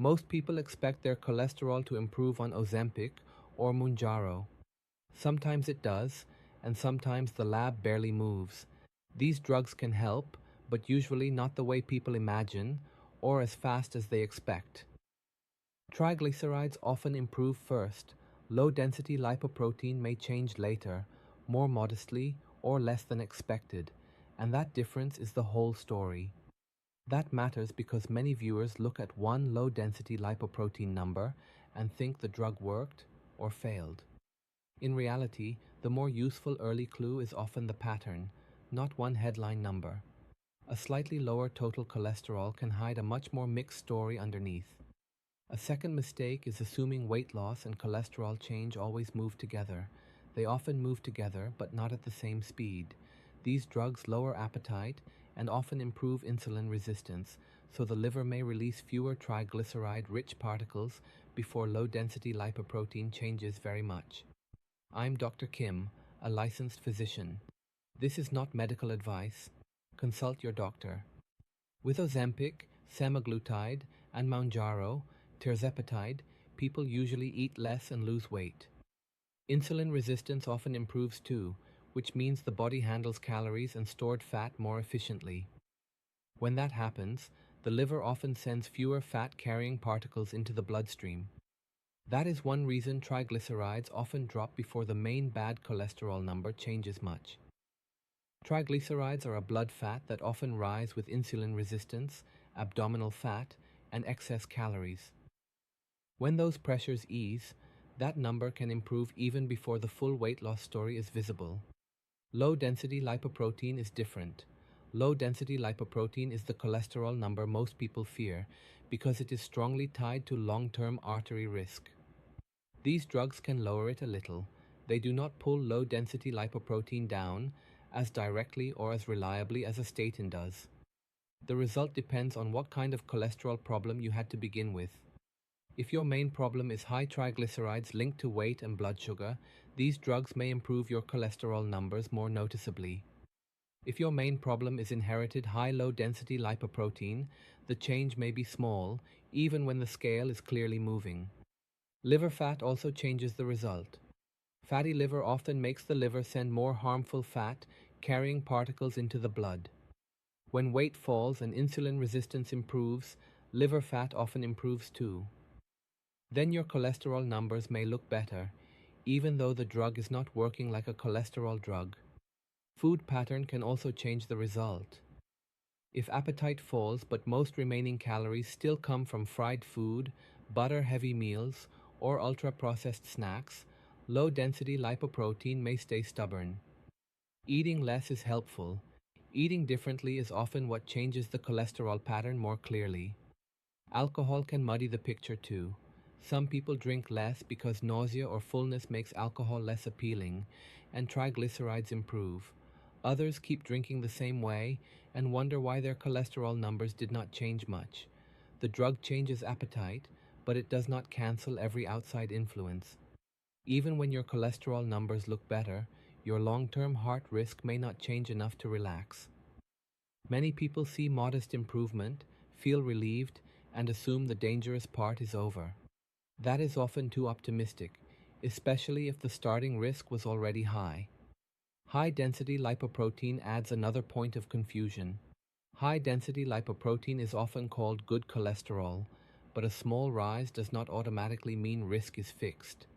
Most people expect their cholesterol to improve on Ozempic or Mounjaro. Sometimes it does, and sometimes the lab barely moves. These drugs can help, but usually not the way people imagine or as fast as they expect. Triglycerides often improve first. Low-density lipoprotein may change later, more modestly or less than expected, and that difference is the whole story. That matters because many viewers look at one low-density lipoprotein number and think the drug worked or failed. In reality, the more useful early clue is often the pattern, not one headline number. A slightly lower total cholesterol can hide a much more mixed story underneath. A second mistake is assuming weight loss and cholesterol change always move together. They often move together, but not at the same speed. These drugs lower appetite and often improve insulin resistance, so the liver may release fewer triglyceride-rich particles before low-density lipoprotein changes very much. I'm Dr. Kim, a licensed physician. This is not medical advice. Consult your doctor. With Ozempic, semaglutide, and Mounjaro, tirzepatide, people usually eat less and lose weight. Insulin resistance often improves too, which means the body handles calories and stored fat more efficiently. When that happens, the liver often sends fewer fat-carrying particles into the bloodstream. That is one reason triglycerides often drop before the main bad cholesterol number changes much. Triglycerides are a blood fat that often rise with insulin resistance, abdominal fat, and excess calories. When those pressures ease, that number can improve even before the full weight loss story is visible. Low-density lipoprotein is different. Low-density lipoprotein is the cholesterol number most people fear because it is strongly tied to long-term artery risk. These drugs can lower it a little. They do not pull low-density lipoprotein down as directly or as reliably as a statin does. The result depends on what kind of cholesterol problem you had to begin with. If your main problem is high triglycerides linked to weight and blood sugar, these drugs may improve your cholesterol numbers more noticeably. If your main problem is inherited high low-density lipoprotein, the change may be small, even when the scale is clearly moving. Liver fat also changes the result. Fatty liver often makes the liver send more harmful fat-carrying particles into the blood. When weight falls and insulin resistance improves, liver fat often improves too. Then your cholesterol numbers may look better, even though the drug is not working like a cholesterol drug. Food pattern can also change the result. If appetite falls but most remaining calories still come from fried food, butter-heavy meals, or ultra-processed snacks, low-density lipoprotein may stay stubborn. Eating less is helpful. Eating differently is often what changes the cholesterol pattern more clearly. Alcohol can muddy the picture too. Some people drink less because nausea or fullness makes alcohol less appealing, and triglycerides improve. Others keep drinking the same way and wonder why their cholesterol numbers did not change much. The drug changes appetite, but it does not cancel every outside influence. Even when your cholesterol numbers look better, your long-term heart risk may not change enough to relax. Many people see modest improvement, feel relieved, and assume the dangerous part is over. That is often too optimistic, especially if the starting risk was already high. High-density lipoprotein adds another point of confusion. High-density lipoprotein is often called good cholesterol, but a small rise does not automatically mean risk is fixed.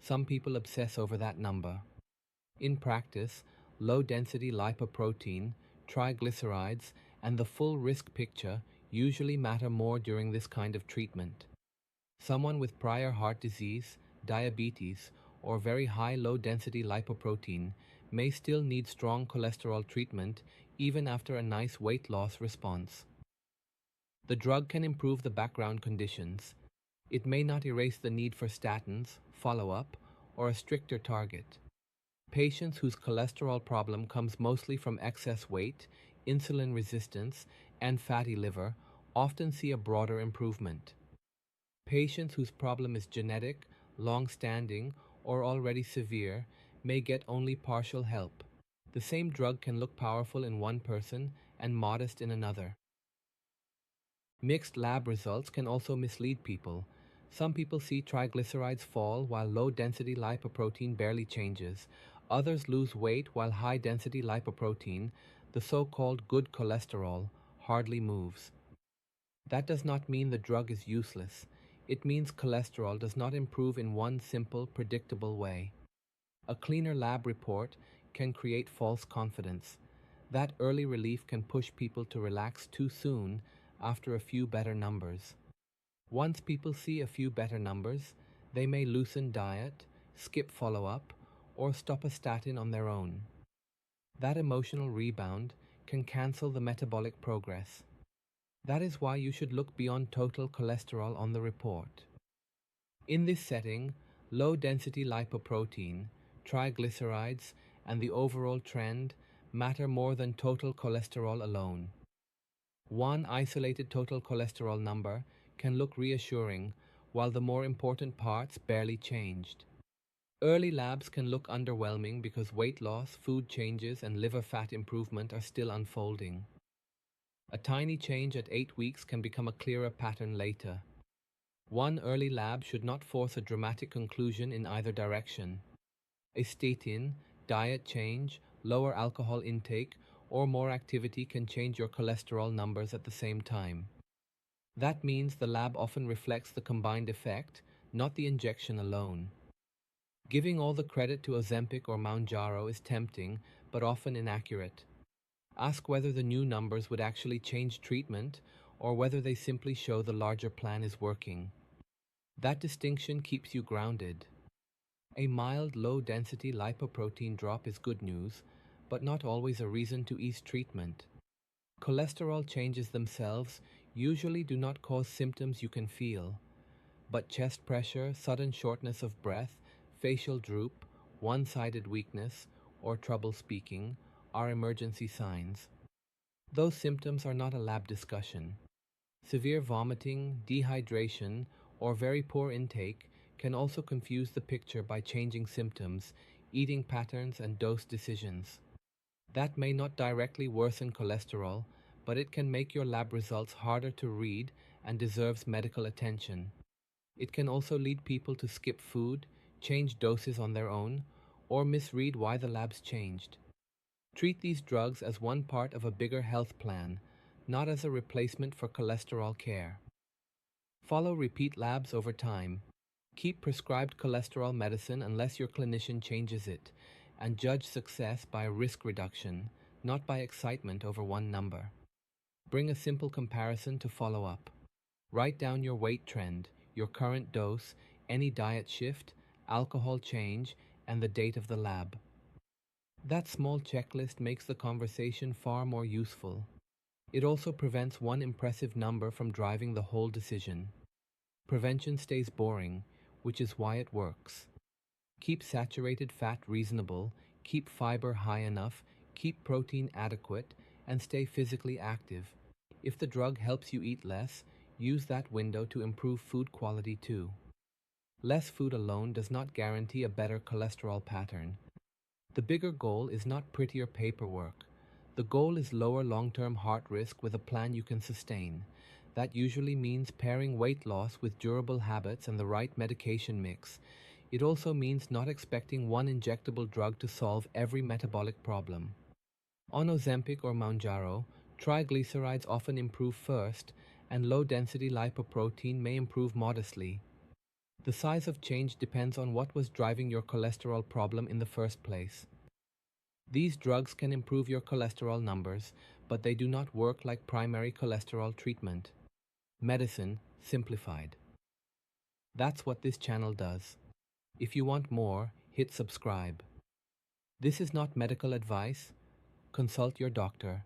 Some people obsess over that number. In practice, low-density lipoprotein, triglycerides, and the full risk picture usually matter more during this kind of treatment. Someone with prior heart disease, diabetes, or very high low-density lipoprotein may still need strong cholesterol treatment even after a nice weight loss response. The drug can improve the background conditions. It may not erase the need for statins, follow-up, or a stricter target. Patients whose cholesterol problem comes mostly from excess weight, insulin resistance, and fatty liver often see a broader improvement. Patients whose problem is genetic, long-standing, or already severe may get only partial help. The same drug can look powerful in one person and modest in another. Mixed lab results can also mislead people. Some people see triglycerides fall while low-density lipoprotein barely changes. Others lose weight while high-density lipoprotein, the so-called good cholesterol, hardly moves. That does not mean the drug is useless. It means cholesterol does not improve in one simple, predictable way. A cleaner lab report can create false confidence. That early relief can push people to relax too soon after a few better numbers. Once people see a few better numbers, they may loosen diet, skip follow-up, or stop a statin on their own. That emotional rebound can cancel the metabolic progress. That is why you should look beyond total cholesterol on the report. In this setting, low-density lipoprotein, triglycerides, and the overall trend matter more than total cholesterol alone. One isolated total cholesterol number can look reassuring, while the more important parts barely changed. Early labs can look underwhelming because weight loss, food changes, and liver fat improvement are still unfolding. A tiny change at 8 weeks can become a clearer pattern later. One early lab should not force a dramatic conclusion in either direction. A statin, diet change, lower alcohol intake, or more activity can change your cholesterol numbers at the same time. That means the lab often reflects the combined effect, not the injection alone. Giving all the credit to Ozempic or Mounjaro is tempting, but often inaccurate. Ask whether the new numbers would actually change treatment or whether they simply show the larger plan is working. That distinction keeps you grounded. A mild low-density lipoprotein drop is good news, but not always a reason to ease treatment. Cholesterol changes themselves usually do not cause symptoms you can feel, but chest pressure, sudden shortness of breath, facial droop, one-sided weakness, or trouble speaking are emergency signs. Those symptoms are not a lab discussion. Severe vomiting, dehydration, or very poor intake can also confuse the picture by changing symptoms, eating patterns, and dose decisions. That may not directly worsen cholesterol, but it can make your lab results harder to read and deserves medical attention. It can also lead people to skip food, change doses on their own, or misread why the labs changed. Treat these drugs as one part of a bigger health plan, not as a replacement for cholesterol care. Follow repeat labs over time. Keep prescribed cholesterol medicine unless your clinician changes it, and judge success by risk reduction, not by excitement over one number. Bring a simple comparison to follow up. Write down your weight trend, your current dose, any diet shift, alcohol change, and the date of the lab. That small checklist makes the conversation far more useful. It also prevents one impressive number from driving the whole decision. Prevention stays boring, which is why it works. Keep saturated fat reasonable, keep fiber high enough, keep protein adequate, and stay physically active. If the drug helps you eat less, use that window to improve food quality too. Less food alone does not guarantee a better cholesterol pattern. The bigger goal is not prettier paperwork. The goal is lower long-term heart risk with a plan you can sustain. That usually means pairing weight loss with durable habits and the right medication mix. It also means not expecting one injectable drug to solve every metabolic problem. On Ozempic or Mounjaro, triglycerides often improve first, and low-density lipoprotein may improve modestly. The size of change depends on what was driving your cholesterol problem in the first place. These drugs can improve your cholesterol numbers, but they do not work like primary cholesterol treatment. Medicine simplified. That's what this channel does. If you want more, hit subscribe. This is not medical advice. Consult your doctor.